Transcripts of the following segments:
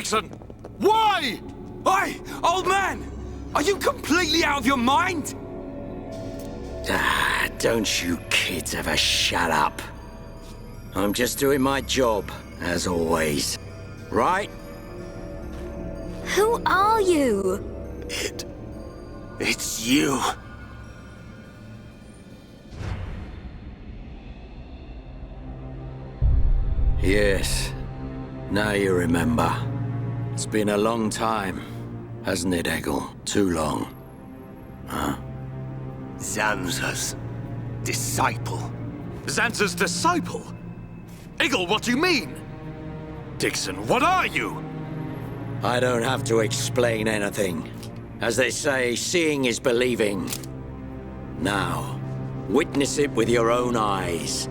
Dixon! Why? Oi, old man! Are you completely out of your mind? Don't you kids ever shut up. I'm just doing my job, as always. Right? Who are you? It's you. Yes. Now you remember. It's been a long time, hasn't it, Eggle? Too long. Huh? Zanza's disciple. Zanza's disciple? Eggle, what do you mean? Dixon, what are you? I don't have to explain anything. As they say, seeing is believing. Now, witness it with your own eyes.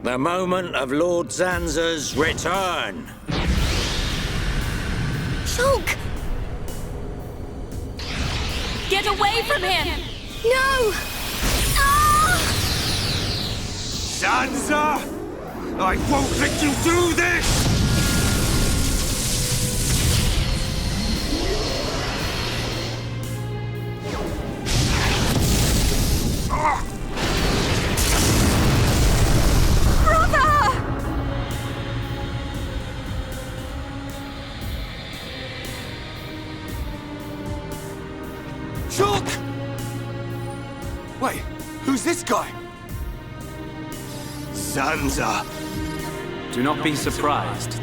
The moment of Lord Zanza's return. Shulk! Get away from him! No! Ah! Zanza! I won't let you do this! Shulk! Wait, who's this guy? Zanza. Do not be surprised.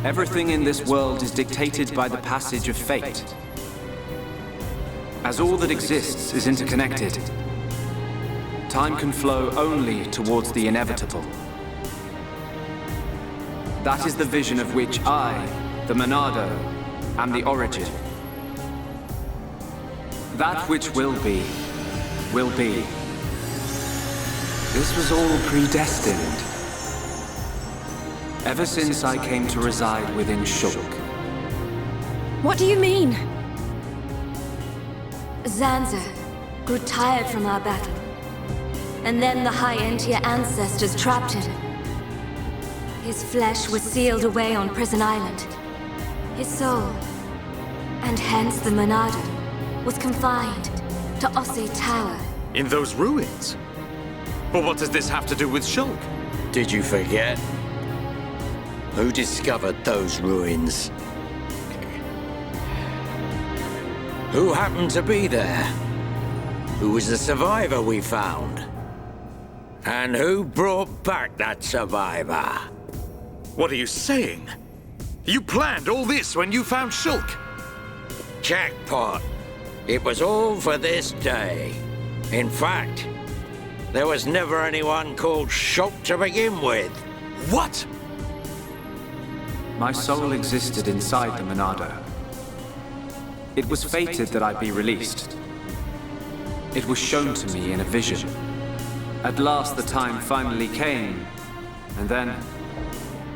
Everything in this world is dictated by the passage of fate. As all that exists is interconnected, time can flow only towards the inevitable. That is the vision of which I, the Monado, am the origin. That which will be, will be. This was all predestined. Ever since I came to reside within Shulk. What do you mean? Zanza grew tired from our battle. And then the High Entier ancestors trapped him. His flesh was sealed away on Prison Island. His soul, and hence the Monado, was confined to Osse Tower. In those ruins? But what does this have to do with Shulk? Did you forget? Who discovered those ruins? Who happened to be there? Who was the survivor we found? And who brought back that survivor? What are you saying? You planned all this when you found Shulk? Jackpot. It was all for this day. In fact, there was never anyone called Shulk to begin with. What? My soul existed inside the Monado. It was fated that I be released. It was shown to me in a vision. At last the time finally came, and then...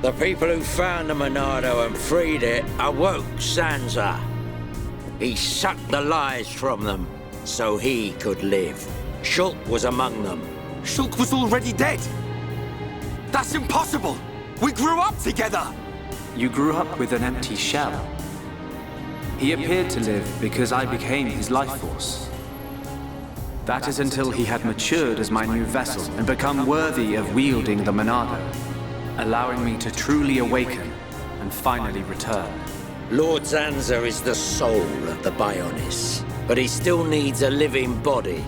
The people who found the Monado and freed it awoke Zanza. He sucked the lives from them, so he could live. Shulk was among them. Shulk was already dead! That's impossible! We grew up together! You grew up with an empty shell. He appeared to live because I became his life force. That is until he had matured as my new vessel and become worthy of wielding the Monado, allowing me to truly awaken and finally return. Lord Zanza is the soul of the Bionis, but he still needs a living body.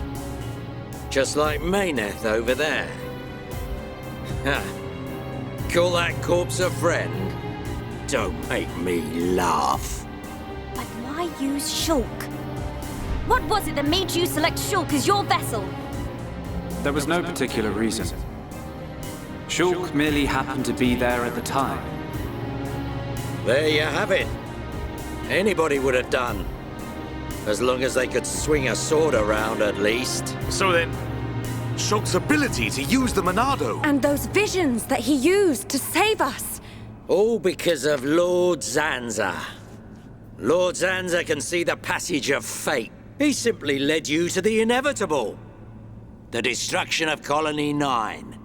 Just like Mayneth over there. Ha! Call that corpse a friend? Don't make me laugh. But why use Shulk? What was it that made you select Shulk as your vessel? There was no particular reason. Shulk merely happened to be there at the time. There you have it. Anybody would have done. As long as they could swing a sword around, at least. So then, Shulk's ability to use the Monado... And those visions that he used to save us. All because of Lord Zanza. Lord Zanza can see the passage of fate. He simply led you to the inevitable. The destruction of Colony 9.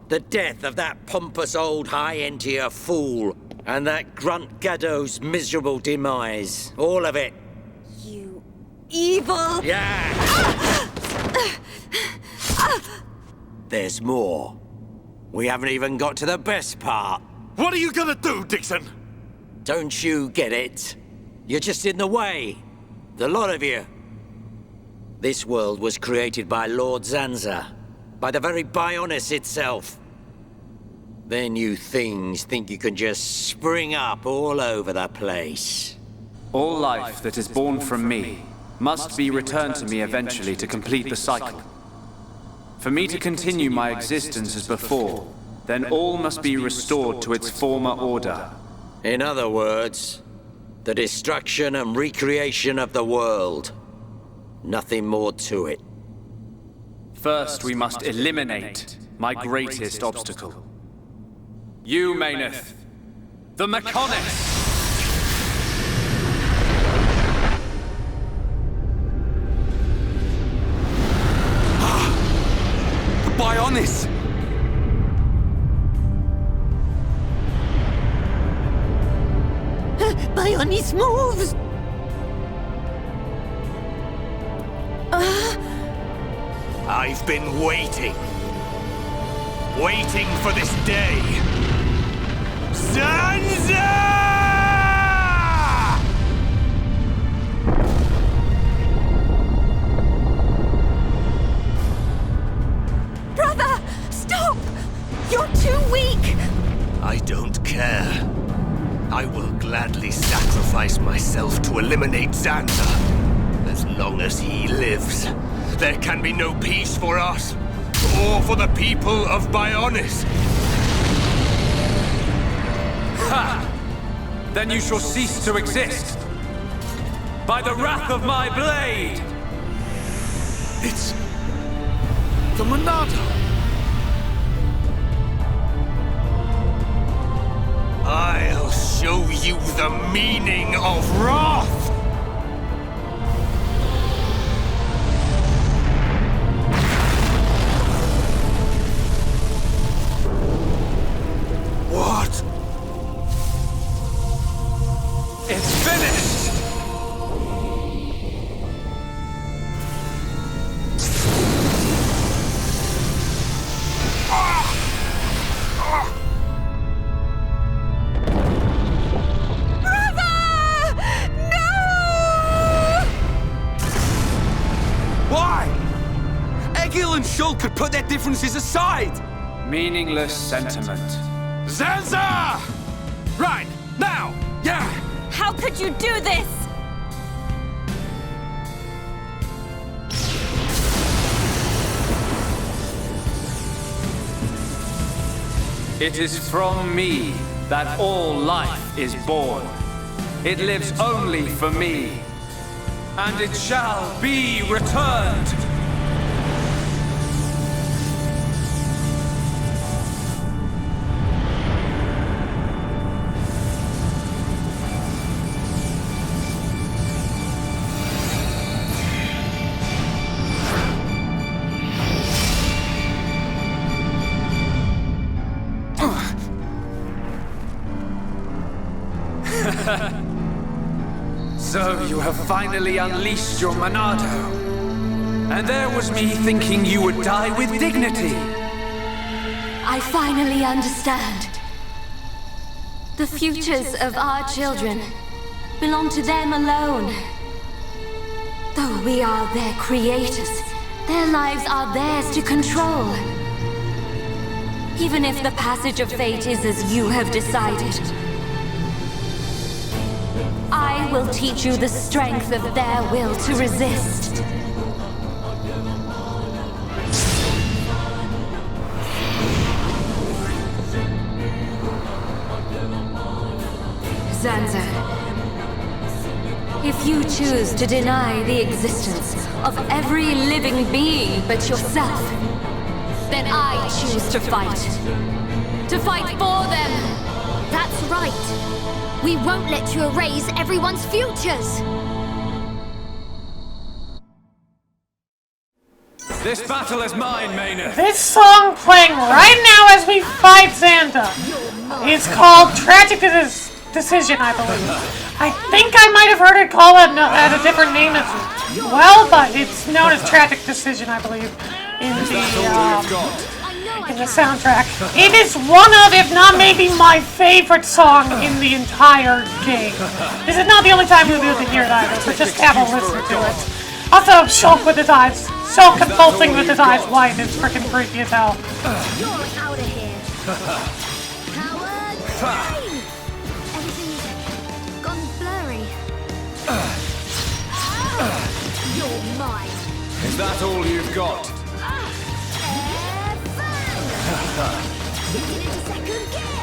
The death of that pompous old High Entier fool. And that grunt Gaddo's miserable demise. All of it. You evil... Yeah! There's more. We haven't even got to the best part. What are you gonna do, Dixon? Don't you get it? You're just in the way. The lot of you. This world was created by Lord Zanza. By the very Bionis itself. Then you things think you can just spring up all over the place. All life that is born from me must be returned to me eventually to complete the cycle. For me to continue my existence as before, then all must be restored to its former order. In other words, the destruction and recreation of the world. Nothing more to it. First, we must eliminate my greatest obstacle. You, Mayneth, the Mechonis! Bionis! Bionis moves! I've been waiting. Waiting for this day. Zanza! Brother! Stop! You're too weak! I don't care. I will gladly sacrifice myself to eliminate Zanza. As long as he lives, there can be no peace for us, or for the people of Bionis. Ha! Then you shall cease to exist. By the wrath of my blade! It's the Monado. I'll show you the meaning of wrath! What? It's finished! Why? Egil and Shul could put their differences aside! Meaningless sentiment. Zanza! Right, now! Yeah! How could you do this? It is from me that all life is born. It lives only for me. And it shall be returned. So you have finally unleashed your Monado. And there was me thinking you would die with dignity. I finally understand. The futures of our children belong to them alone. Though we are their creators, their lives are theirs to control. Even if the passage of fate is as you have decided, I will teach you the strength of their will to resist. Zanza, if you choose to deny the existence of every living being but yourself, then I choose to fight. To fight for them! That's right. We won't let you erase everyone's futures! This battle is mine, Maynard. This song playing right now as we fight Xanta is called Tragic Decision, I believe. I think I might have heard it called at a different name as well, but it's known as Tragic Decision, I believe, in the soundtrack. It is one of, if not maybe my favorite song in the entire game. This is not the only time you'll be able to hear it either, so just have a listen to it. Also, Shulk with his eyes. Shulk convulsing with his eyes white is freaking creepy as hell. You're out of here. Coward! Everything's gone blurry. You're mine. Is that all you've got? Into second gear.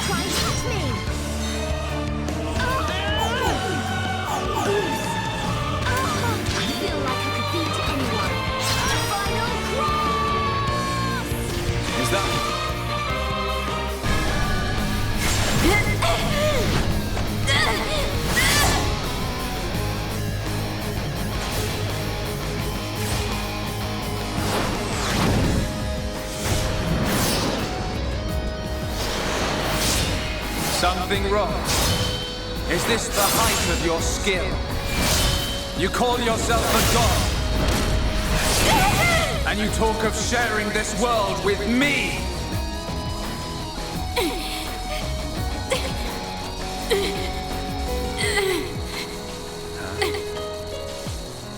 Try and catch me. I feel like I could beat anyone. Final cross. Is that... Something wrong? Is this the height of your skill? You call yourself a god, and you talk of sharing this world with me!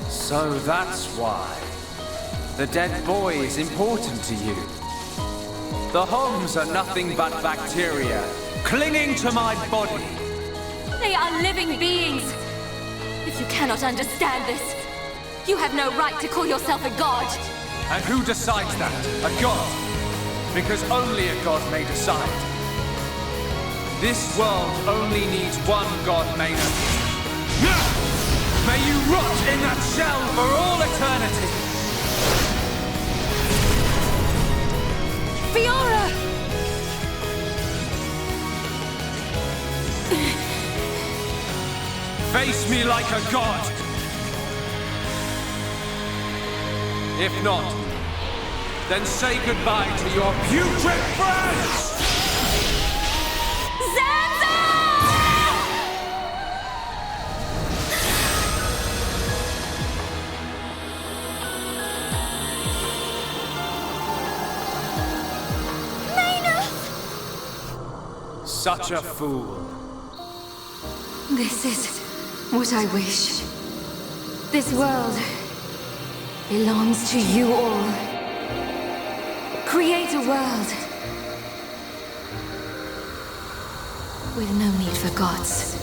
So that's why. The dead boy is important to you. The homes are nothing but bacteria clinging to my body. They are living beings. If you cannot understand this, you have no right to call yourself a god. And who decides that? A god? Because only a god may decide. This world only needs one god, Maynard. May you rot in that shell for all eternity! Fiora! Face me like a god! If not, then say goodbye to your putrid friends! Such a fool. This is what I wish. This world belongs to you all. Create a world with no need for gods.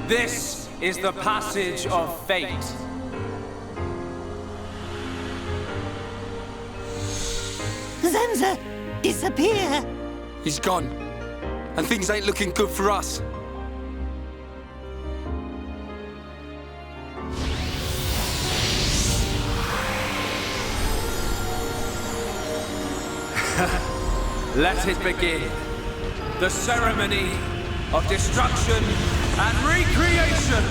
This is the passage of fate. Zanza, disappear! He's gone. And things ain't looking good for us. Let it begin. The ceremony of destruction and recreation!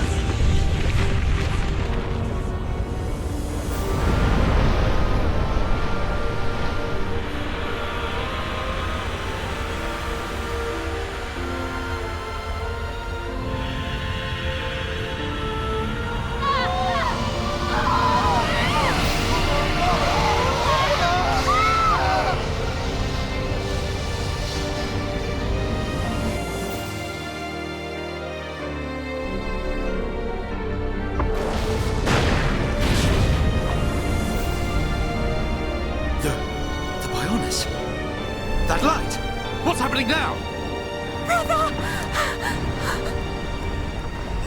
That light! What's happening now? Brother!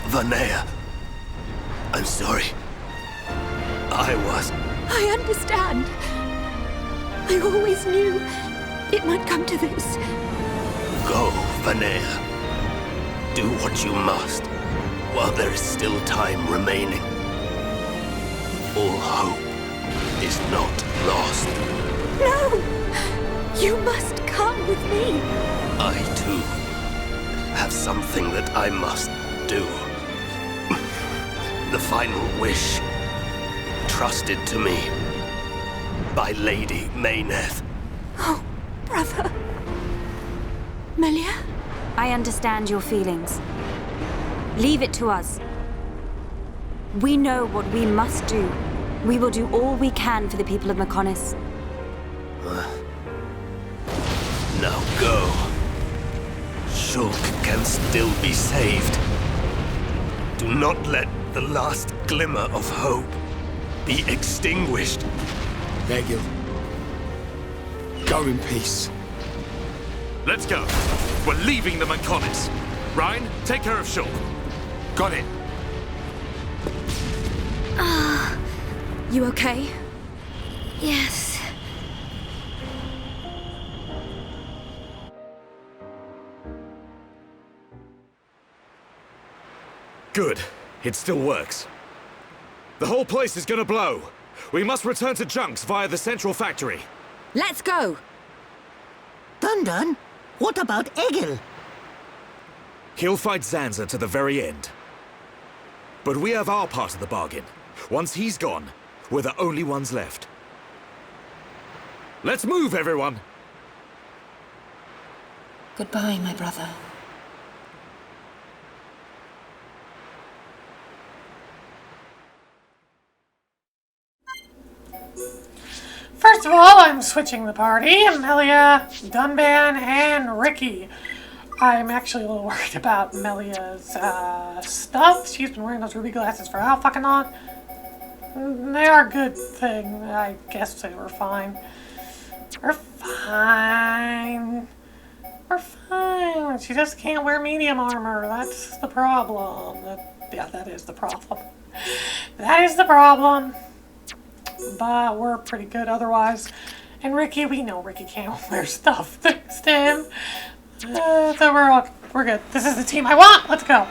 Vanea, I'm sorry. I was. I understand. I always knew it might come to this. Go, Vanea. Do what you must, while there is still time remaining. All hope is not lost. No! You must come with me. I, too, have something that I must do. The final wish, trusted to me by Lady Mayneth. Oh, brother. Melia? I understand your feelings. Leave it to us. We know what we must do. We will do all we can for the people of Mechonis. Now go. Shulk can still be saved. Do not let the last glimmer of hope be extinguished. Egil. Go in peace. Let's go. We're leaving the Mechonis. Ryan, take care of Shulk. Got it. You okay? Yes. Good. It still works. The whole place is gonna blow. We must return to Junks via the central factory. Let's go. Dun-Dun, what about Egil? He'll fight Zanza to the very end. But we have our part of the bargain. Once he's gone, we're the only ones left. Let's move, everyone! Goodbye, my brother. First of all, I'm switching the party. Melia, Dunban, and Ricky. I'm actually a little worried about Melia's stuff. She's been wearing those ruby glasses for how fucking long? They are a good thing. I guess they were fine. We're fine. We're fine. She just can't wear medium armor. That's the problem. Yeah, that is the problem. That is the problem. But we're pretty good otherwise. And Ricky, we know Ricky can't wear stuff thanks to him. So we're good. This is the team I want. Let's go.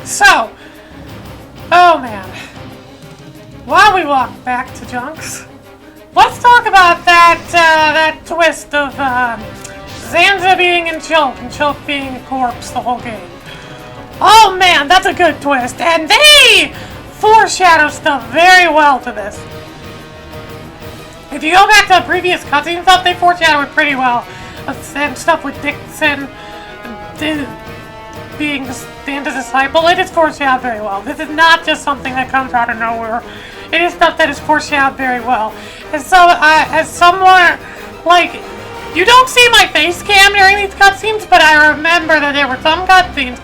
So, oh man. While we walk back to Junks, let's talk about that twist of Zanza being in Chulk and Chulk being a corpse the whole game. Oh man, that's a good twist, and they foreshadow stuff very well to this. If you go back to the previous cutscene stuff, they foreshadow it pretty well. And stuff with Dixon being Zanza's disciple, it is foreshadowed very well. This is not just something that comes out of nowhere. It is stuff that is foreshadowed very well. And so, as someone, like, you don't see my face cam during these cutscenes, but I remember that there were some cutscenes.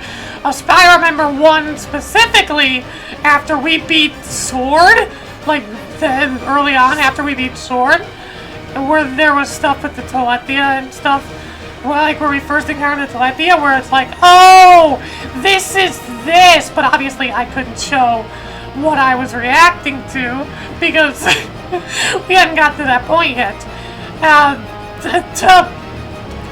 I remember one specifically after we beat Sword, like, then early on after we beat Sword, where there was stuff with the Telethia and stuff, like where we first encountered the Telethia, where it's like, oh, this is this, but obviously I couldn't show what I was reacting to because we hadn't got to that point yet.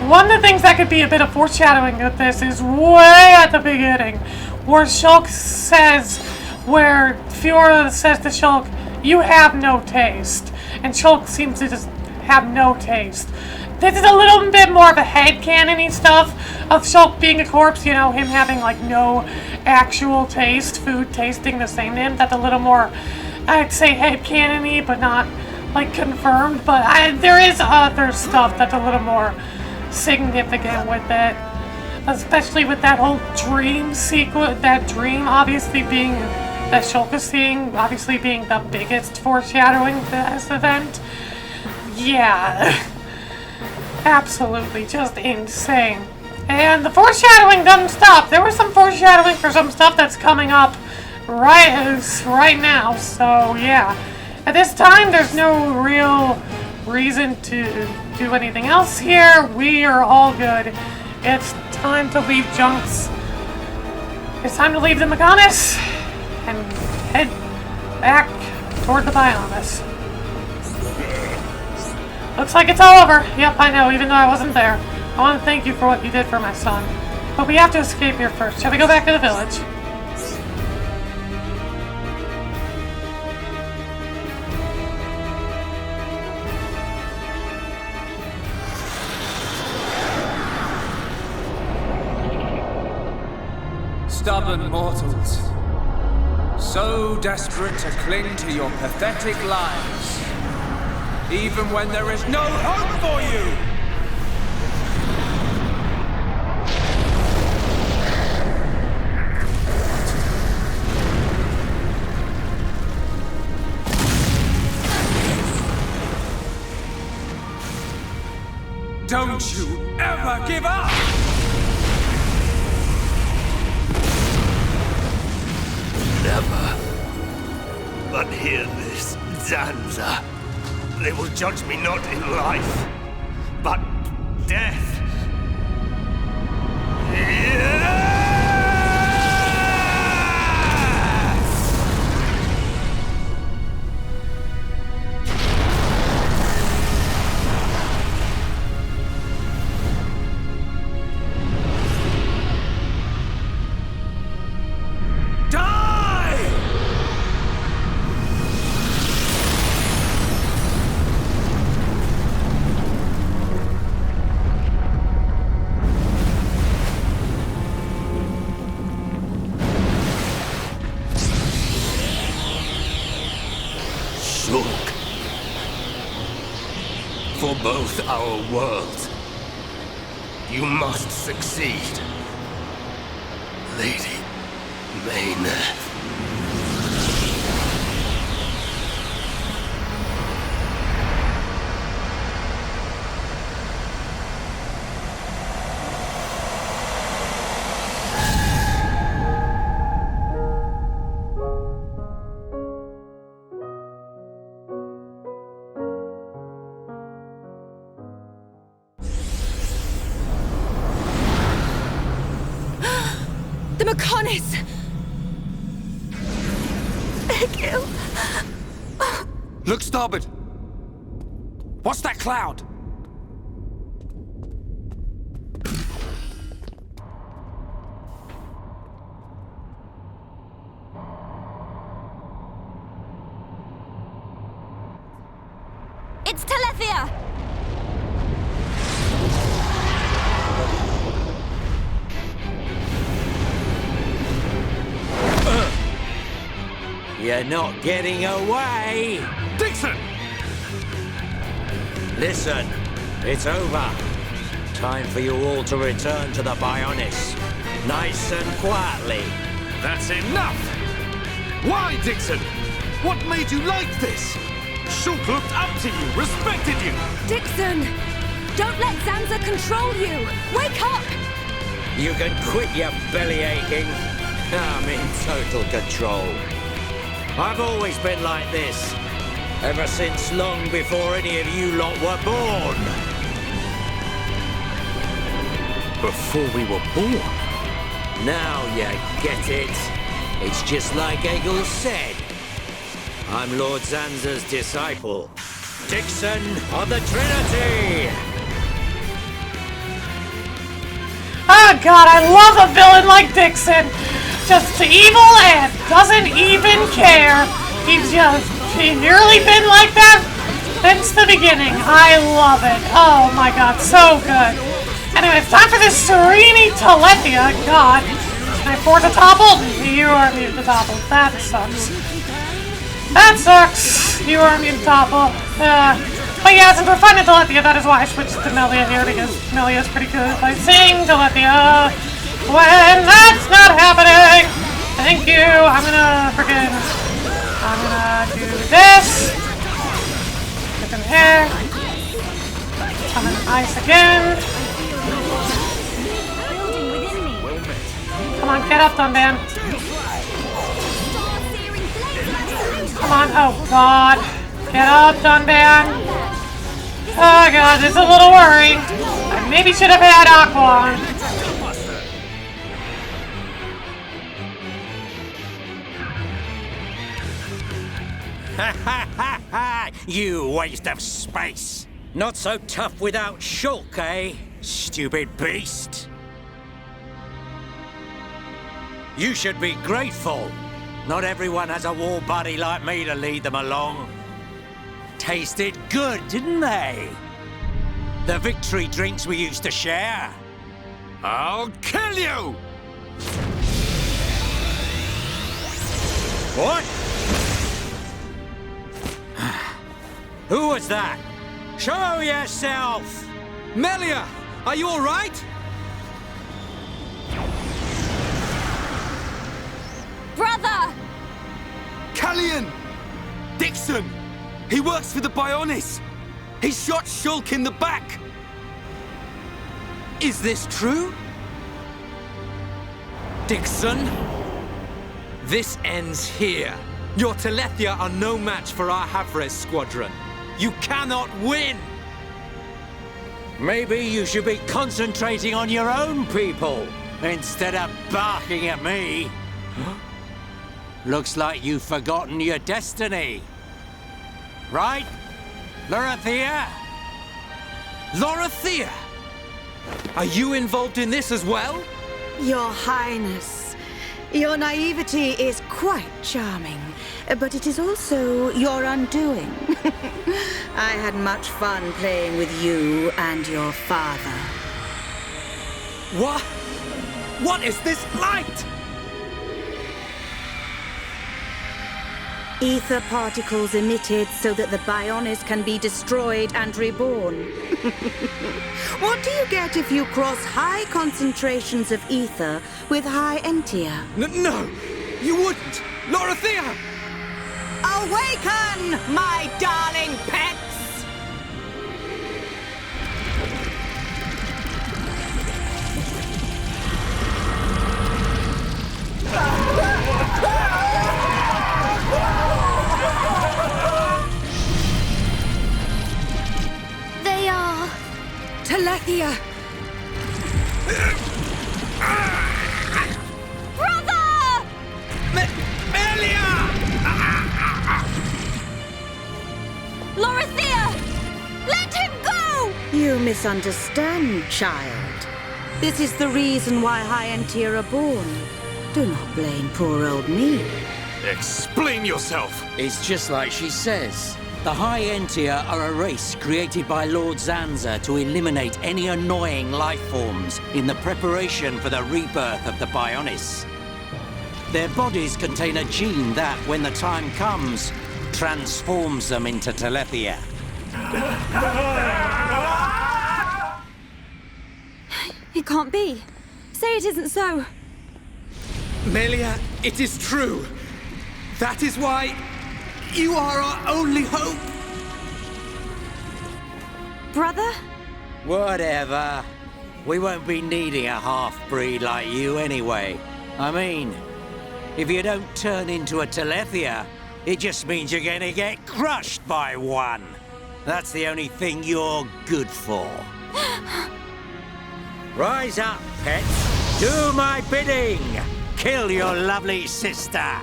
One of the things that could be a bit of foreshadowing of this is way at the beginning, where Shulk says, where Fiora says to Shulk, "You have no taste," and Shulk seems to just have no taste. This is a little bit more of a headcanon-y stuff of Shulk being a corpse, you know, him having like no actual taste, food tasting the same to him. That's a little more, I'd say, headcanon-y, but not like confirmed. But there is other stuff that's a little more significant with it, especially with that whole dream sequence, that dream obviously being, that Shulk is seeing, obviously being the biggest foreshadowing to this event. Yeah. Absolutely just insane. And the foreshadowing doesn't stop. There was some foreshadowing for some stuff that's coming up right now. So yeah, at this time there's no real reason to do anything else here. We are all good. It's time to leave Junks. It's time to leave the Mechonis and head back toward the Bionis. Looks like it's all over. Yep, I know, even though I wasn't there. I want to thank you for what you did for my son. But we have to escape here first. Shall we go back to the village? Stubborn mortals, so desperate to cling to your pathetic lives, even when there is no hope for you! Don't you ever give up! Never. But hear this, Zanza. They will judge me not in life, but death. For both our worlds, you must succeed, Lady Maynard. Look starboard! What's that cloud? It's Telethia! You're not getting away! Dixon! Listen, it's over. Time for you all to return to the Bionis. Nice and quietly. That's enough! Why, Dixon? What made you like this? Shulk looked up to you, respected you! Dixon! Don't let Zanza control you! Wake up! You can quit your belly aching. I'm in total control. I've always been like this. Ever since long before any of you lot were born. Before we were born? Now you get it. It's just like Egil said. I'm Lord Zanza's disciple. Dixon of the Trinity! Oh god, I love a villain like Dixon! Just evil and doesn't even care. He's just nearly been like that since the beginning. I love it. Oh my god, so good. Anyway, it's time for this Serini Telethia. God. Can I force a topple? You are immune to topple. That sucks. That sucks. You are immune to topple. But yeah, since we're fighting Telethia, that is why I switched to Melia here, because Melia is pretty good by saying Telethia when that's not happening. Thank you. I'm gonna do this. Get some hair. I'm gonna ice again. Come on, get up, Dunban. Come on, oh god. Get up, Dunban. Oh god, this is a little worrying. I maybe should have had Aqua on. Ha ha ha ha! You waste of space! Not so tough without Shulk, eh? Stupid beast! You should be grateful. Not everyone has a war buddy like me to lead them along. Tasted good, didn't they? The victory drinks we used to share. I'll kill you! What? Who was that? Show yourself! Melia, are you all right? Brother! Callian! Dixon! He works for the Bionis! He shot Shulk in the back! Is this true? Dixon? This ends here. Your Telethia are no match for our Havres squadron. You cannot win! Maybe you should be concentrating on your own people instead of barking at me. Looks like you've forgotten your destiny. Right? Lorithia? Lorithia! Are you involved in this as well? Your Highness, your naivety is quite charming, but it is also your undoing. I had much fun playing with you and your father. What? What is this light? Ether particles emitted so that the Bionis can be destroyed and reborn. What do you get if you cross high concentrations of ether with high entia? No, you wouldn't! Lorithia! Awaken, my darling pets! They are... Telethia! Brother! Melia! Lorithia! Let him go! You misunderstand, child. This is the reason why high entia are born. Do not blame poor old me. Explain yourself! It's just like she says. The High Entia are a race created by Lord Zanza to eliminate any annoying life forms in the preparation for the rebirth of the Bionis. Their bodies contain a gene that, when the time comes, transforms them into Telethia. It can't be. Say it isn't so. Melia, it is true. That is why you are our only hope. Brother? Whatever. We won't be needing a half-breed like you anyway. I mean, if you don't turn into a Telethia, it just means you're gonna get crushed by one. That's the only thing you're good for. Rise up, pets. Do my bidding. Kill your lovely sister.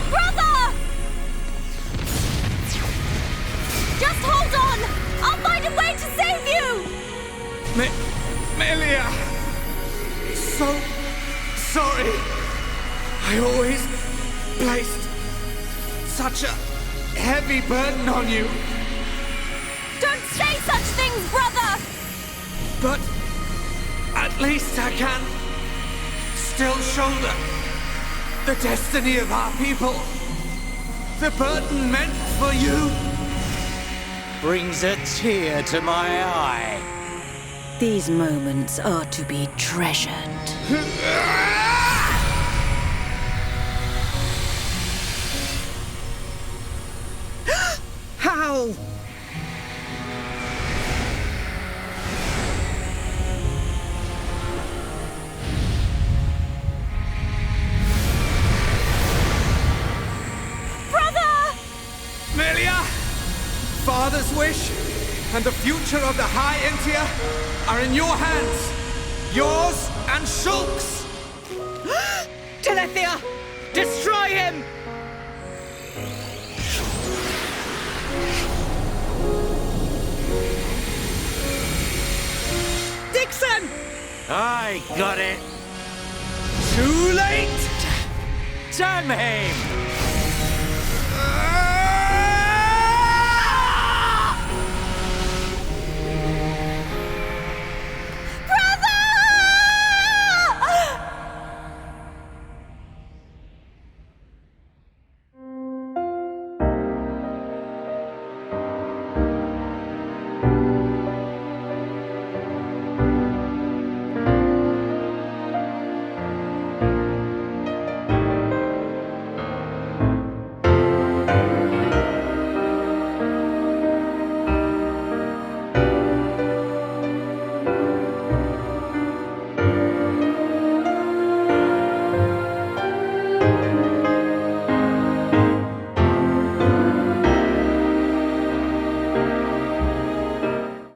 Brother! Just hold on! I'll find a way to save you! Melia! So sorry. I always placed such a heavy burden on you. Don't say such things, brother! But at least I can still shoulder the destiny of our people. The burden meant for you. Brings a tear to my eye. These moments are to be treasured. How? Brother! Melia! father's wish and the future of the High Entia are in your hands. Yours and Shulk's. Telethia! Destroy him! Dixon! I got it! Too late! Damn him!